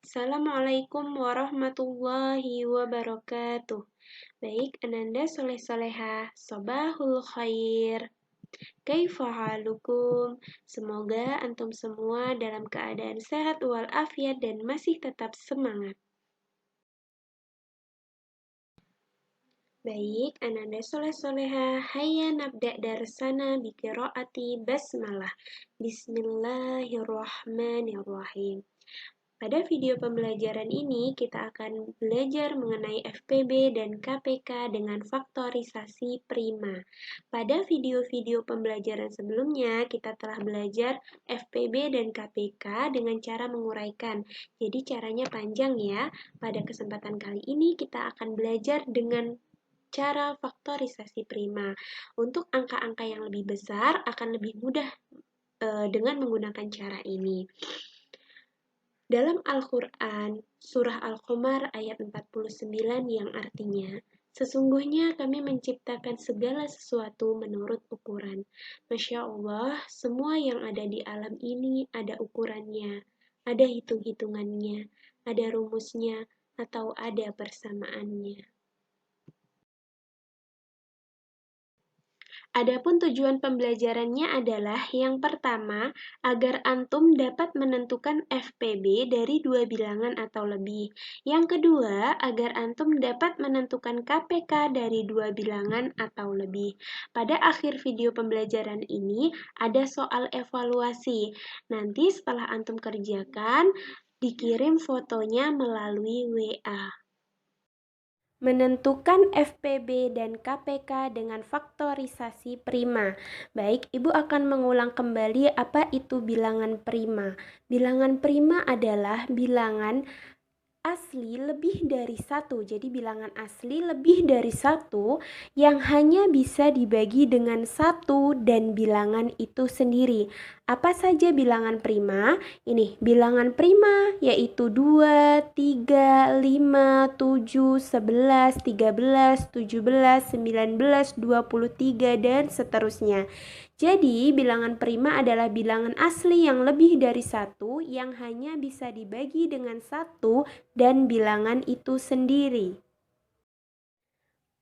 Assalamualaikum warahmatullahi wabarakatuh. Baik, Ananda Soleh Soleha, Sobahul Khair. Kaifa halukum? Semoga antum semua dalam keadaan sehat walafiat dan masih tetap semangat. Baik, Ananda Soleh Soleha, hayya nabda darsana biqiraati basmalah. Bismillahirrahmanirrahim. Pada video pembelajaran ini, kita akan belajar mengenai FPB dan KPK dengan faktorisasi prima. Pada video-video pembelajaran sebelumnya, kita telah belajar FPB dan KPK dengan cara menguraikan. Jadi caranya panjang ya. Pada kesempatan kali ini, kita akan belajar dengan cara faktorisasi prima. Untuk angka-angka yang lebih besar, akan lebih mudah dengan menggunakan cara ini. Dalam Al-Quran, Surah Al-Qamar ayat 49 yang artinya, sesungguhnya kami menciptakan segala sesuatu menurut ukuran. Masya Allah, semua yang ada di alam ini ada ukurannya, ada hitung-hitungannya, ada rumusnya, atau ada persamaannya. Adapun tujuan pembelajarannya adalah yang pertama, agar antum dapat menentukan FPB dari dua bilangan atau lebih. Yang kedua, agar antum dapat menentukan KPK dari dua bilangan atau lebih. Pada akhir video pembelajaran ini, ada soal evaluasi. Nanti setelah antum kerjakan, dikirim fotonya melalui WA. Menentukan FPB dan KPK dengan faktorisasi prima. Baik, Ibu akan mengulang kembali apa itu bilangan prima. Bilangan prima adalah bilangan asli lebih dari satu. Jadi bilangan asli lebih dari satu yang hanya bisa dibagi dengan satu dan bilangan itu sendiri. Apa saja bilangan prima? Ini bilangan prima yaitu 2, 3, 5, 7, 11, 13, 17, 19, 23, dan seterusnya. Jadi, bilangan prima adalah bilangan asli yang lebih dari satu yang hanya bisa dibagi dengan satu dan bilangan itu sendiri.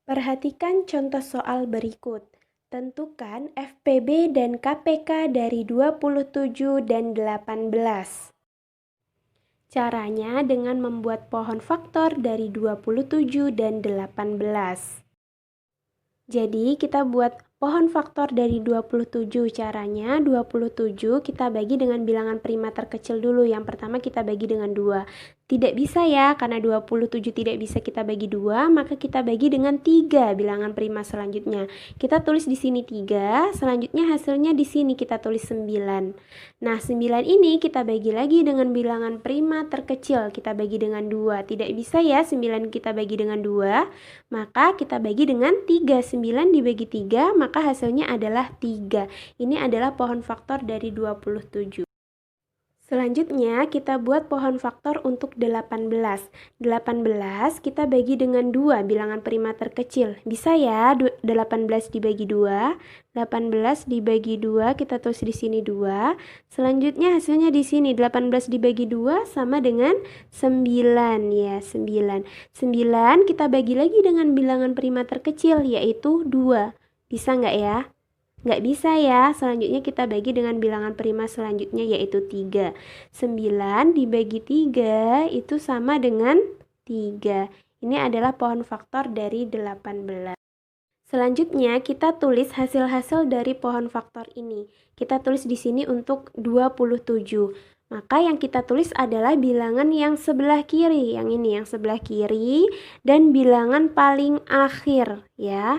Perhatikan contoh soal berikut. Tentukan FPB dan KPK dari 27 dan 18. Caranya dengan membuat pohon faktor dari 27 dan 18. Jadi kita buat pohon faktor dari 27. Caranya 27 kita bagi dengan bilangan prima terkecil dulu. Yang pertama kita bagi dengan 2. Tidak bisa ya, karena 27 tidak bisa kita bagi 2, maka kita bagi dengan 3 bilangan prima selanjutnya. Kita tulis di sini 3, selanjutnya hasilnya di sini kita tulis 9. Nah, 9 ini kita bagi lagi dengan bilangan prima terkecil, kita bagi dengan 2. Tidak bisa ya 9 kita bagi dengan 2, maka kita bagi dengan 3. 9 dibagi 3, maka hasilnya adalah 3. Ini adalah pohon faktor dari 27. Selanjutnya kita buat pohon faktor untuk 18. 18 kita bagi dengan 2 bilangan prima terkecil. Bisa ya 18 dibagi 2. 18 dibagi 2 kita tulis di sini 2. Selanjutnya hasilnya di sini 18 dibagi 2 sama dengan 9 ya, 9. 9 kita bagi lagi dengan bilangan prima terkecil yaitu 2. Bisa nggak ya? Nggak bisa ya, selanjutnya kita bagi dengan bilangan prima selanjutnya yaitu 3. 9 dibagi 3 itu sama dengan 3. Ini adalah pohon faktor dari 18. Selanjutnya kita tulis hasil-hasil dari pohon faktor ini. Kita tulis di sini untuk 27. Maka yang kita tulis adalah bilangan yang sebelah kiri. Yang ini yang sebelah kiri dan bilangan paling akhir ya.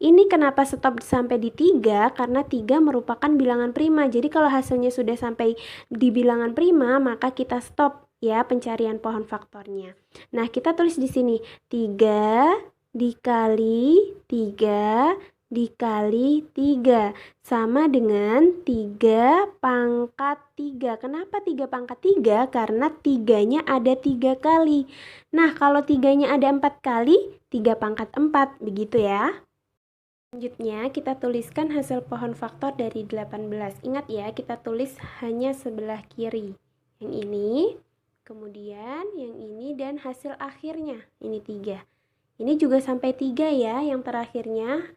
Ini kenapa stop sampai di 3? Karena 3 merupakan bilangan prima. Jadi kalau hasilnya sudah sampai di bilangan prima, maka kita stop ya pencarian pohon faktornya. Nah, kita tulis di sini 3 dikali 3 dikali 3 sama dengan 3 pangkat 3. Kenapa 3 pangkat 3? Karena 3-nya ada 3 kali. Nah, kalau 3-nya ada 4 kali, 3 pangkat 4. Begitu ya. Selanjutnya kita tuliskan hasil pohon faktor dari 18. Ingat ya, kita tulis hanya sebelah kiri. Yang ini Kemudian yang ini dan hasil akhirnya, ini 3. Ini juga sampai 3 ya yang terakhirnya,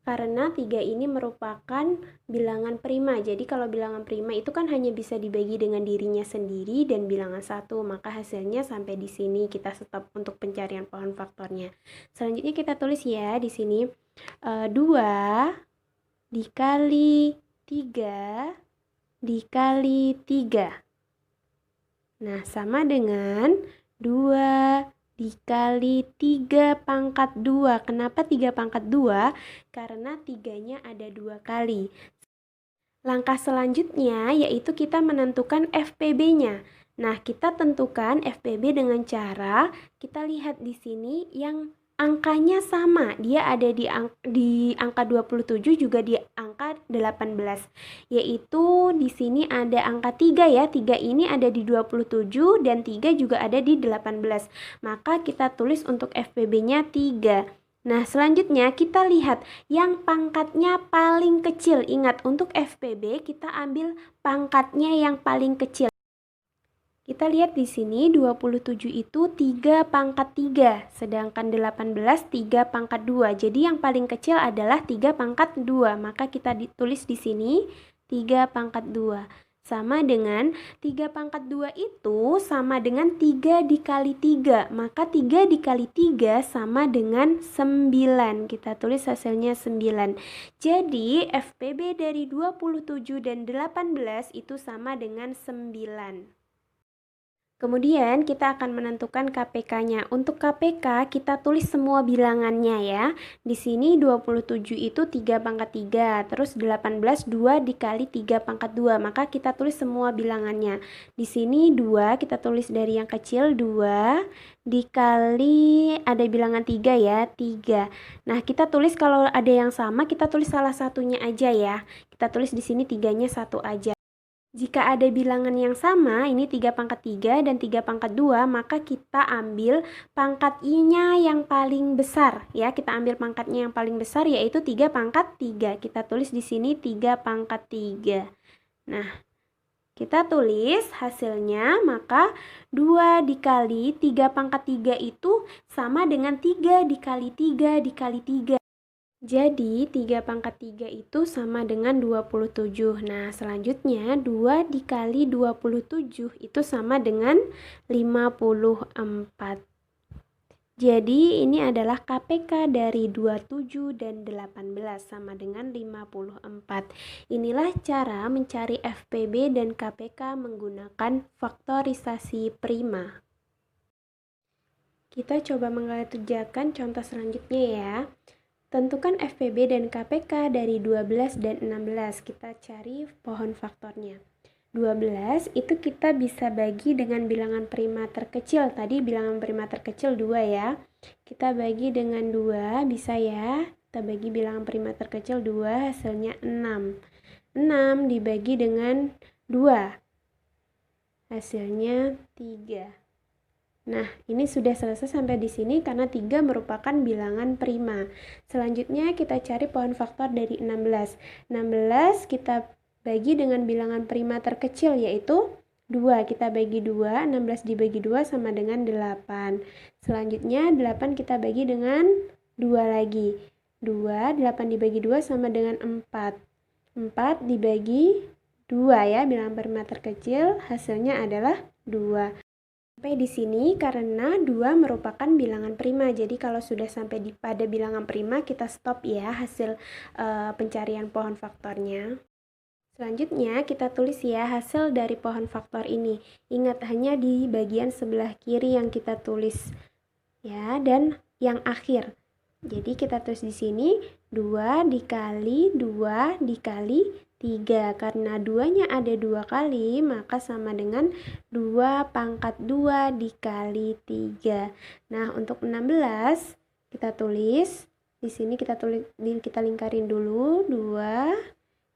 karena 3 ini merupakan bilangan prima. Jadi kalau bilangan prima itu kan hanya bisa dibagi dengan dirinya sendiri dan bilangan 1, maka hasilnya sampai di sini kita stop untuk pencarian pohon faktornya. Selanjutnya kita tulis ya di sini 2 dikali 3 dikali 3. Nah, sama dengan 2 dikali 3 pangkat 2. Kenapa 3 pangkat 2? Karena 3-nya ada 2 kali. Langkah selanjutnya yaitu kita menentukan FPB-nya. Nah, kita tentukan FPB dengan cara kita lihat di sini yang angkanya sama, dia ada di angka 27 juga di angka 18. Yaitu di sini ada angka 3 ya. 3 ini ada di 27 dan 3 juga ada di 18. Maka kita tulis untuk FPB-nya 3. Nah, selanjutnya kita lihat yang pangkatnya paling kecil. Ingat, untuk FPB kita ambil pangkatnya yang paling kecil. Kita lihat di sini 27 itu 3 pangkat 3, sedangkan 18 3 pangkat 2. Jadi yang paling kecil adalah 3 pangkat 2. Maka kita ditulis di sini 3 pangkat 2. Sama dengan 3 pangkat 2 itu sama dengan 3 dikali 3. Maka 3 dikali 3 sama dengan 9. Kita tulis hasilnya 9. Jadi FPB dari 27 dan 18 itu sama dengan 9. Kemudian kita akan menentukan KPK-nya. Untuk KPK kita tulis semua bilangannya ya. Di sini 27 itu 3 pangkat 3, terus 18 2 dikali 3 pangkat 2. Maka kita tulis semua bilangannya. Di sini 2 kita tulis dari yang kecil 2 dikali ada bilangan 3 ya, 3. Nah, kita tulis kalau ada yang sama kita tulis salah satunya aja ya. Kita tulis di sini 3-nya 1 aja. Jika ada bilangan yang sama, ini 3 pangkat 3 dan 3 pangkat 2, maka kita ambil pangkat I-nya yang paling besar. Ya, kita ambil pangkatnya yang paling besar yaitu 3 pangkat 3. Kita tulis di sini 3 pangkat 3. Nah, kita tulis hasilnya, maka 2 dikali 3 pangkat 3 itu sama dengan 3 dikali 3 dikali 3. Jadi 3 pangkat 3 itu sama dengan 27. Nah, selanjutnya 2 dikali 27 itu sama dengan 54. Jadi ini adalah KPK dari 27 dan 18 sama dengan 54. Inilah cara mencari FPB dan KPK menggunakan faktorisasi prima. Kita coba mengerjakan contoh selanjutnya ya. Tentukan FPB dan KPK dari 12 dan 16. Kita cari pohon faktornya. 12 itu kita bisa bagi dengan bilangan prima terkecil. Tadi bilangan prima terkecil 2 ya. Kita bagi dengan 2, bisa ya. Kita bagi bilangan prima terkecil 2, hasilnya 6. 6 dibagi dengan 2, hasilnya 3. Nah, ini sudah selesai sampai di sini karena 3 merupakan bilangan prima. Selanjutnya kita cari pohon faktor dari 16. 16 kita bagi dengan bilangan prima terkecil yaitu 2. Kita bagi 2, 16 dibagi 2 sama dengan 8. Selanjutnya 8 kita bagi dengan 2 lagi. 2, 8 dibagi 2 sama dengan 4. 4 dibagi 2 ya, bilangan prima terkecil, hasilnya adalah 2. Sampai di sini karena 2 merupakan bilangan prima. Jadi kalau sudah sampai pada bilangan prima kita stop ya hasil pencarian pohon faktornya. Selanjutnya kita tulis ya hasil dari pohon faktor ini. Ingat hanya di bagian sebelah kiri yang kita tulis ya dan yang akhir. Jadi kita tulis di sini 2 dikali 2 dikali 3. Karena 2-nya ada 2 kali, maka sama dengan 2 pangkat 2 dikali 3. Nah, untuk 16 kita tulis di sini, kita lingkarin dulu 2.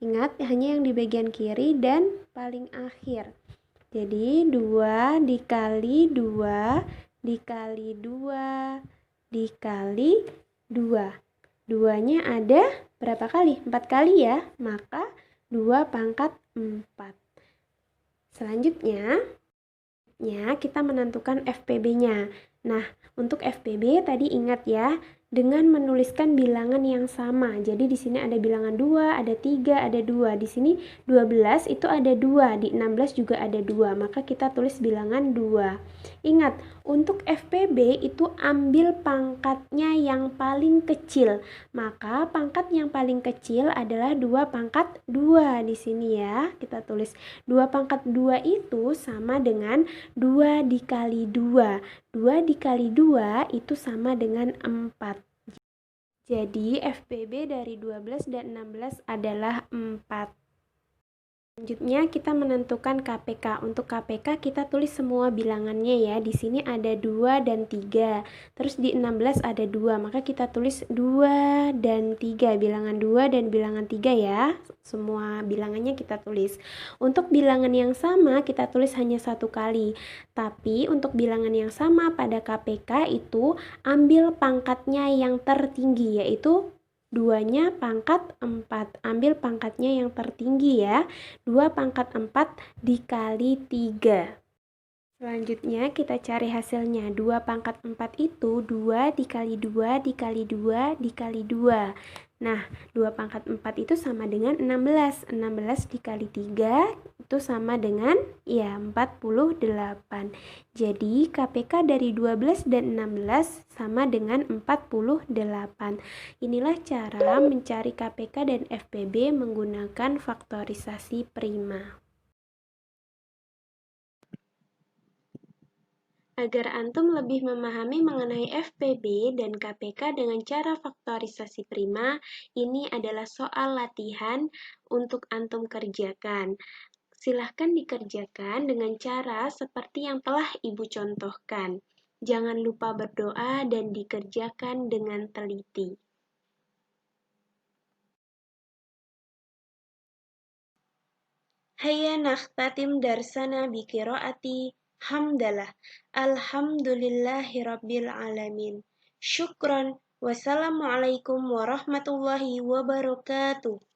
Ingat hanya yang di bagian kiri dan paling akhir. Jadi 2 dikali 2 dikali 2 dikali 2. 2-nya ada berapa kali? 4 kali ya. Maka 2 pangkat 4. Selanjutnya Selanjutnya, kita menentukan FPB-nya. Nah, untuk FPB tadi ingat ya, dengan menuliskan bilangan yang sama. Jadi di sini ada bilangan 2, ada 3, ada 2. Di sini 12 itu ada 2, di 16 juga ada 2. Maka kita tulis bilangan 2. Ingat, untuk FPB itu ambil pangkatnya yang paling kecil. Maka pangkat yang paling kecil adalah 2 pangkat 2 di sini ya. Kita tulis 2 pangkat 2 itu sama dengan 2 dikali 2. 2 dikali 2 itu sama dengan 4. Jadi FPB dari 12 dan 16 adalah 4. Selanjutnya kita menentukan KPK. Untuk KPK kita tulis semua bilangannya ya. Di sini ada 2 dan 3. Terus di 16 ada 2. Maka kita tulis 2 dan 3. Bilangan 2 dan bilangan 3 ya. Semua bilangannya kita tulis. Untuk bilangan yang sama kita tulis hanya satu kali. Tapi untuk bilangan yang sama pada KPK itu ambil pangkatnya yang tertinggi, yaitu 2-nya pangkat 4. Ambil pangkatnya yang tertinggi ya. 2 pangkat 4 dikali 3. Selanjutnya kita cari hasilnya. 2 pangkat 4 itu 2 dikali 2 dikali 2 dikali 2. Nah, 2 pangkat 4 itu sama dengan 16. 16 dikali 3 itu sama dengan ya 48. Jadi KPK dari 12 dan 16 sama dengan 48. Inilah cara mencari KPK dan FPB menggunakan faktorisasi prima. Agar antum lebih memahami mengenai FPB dan KPK dengan cara faktorisasi prima, ini adalah soal latihan untuk antum kerjakan. Silahkan dikerjakan dengan cara seperti yang telah Ibu contohkan. Jangan lupa berdoa dan dikerjakan dengan teliti. Hayya nakhtatim darsana biqiraati hamdalah. Alhamdulillahi rabbil alamin. Syukran. Wassalamualaikum warahmatullahi wabarakatuh.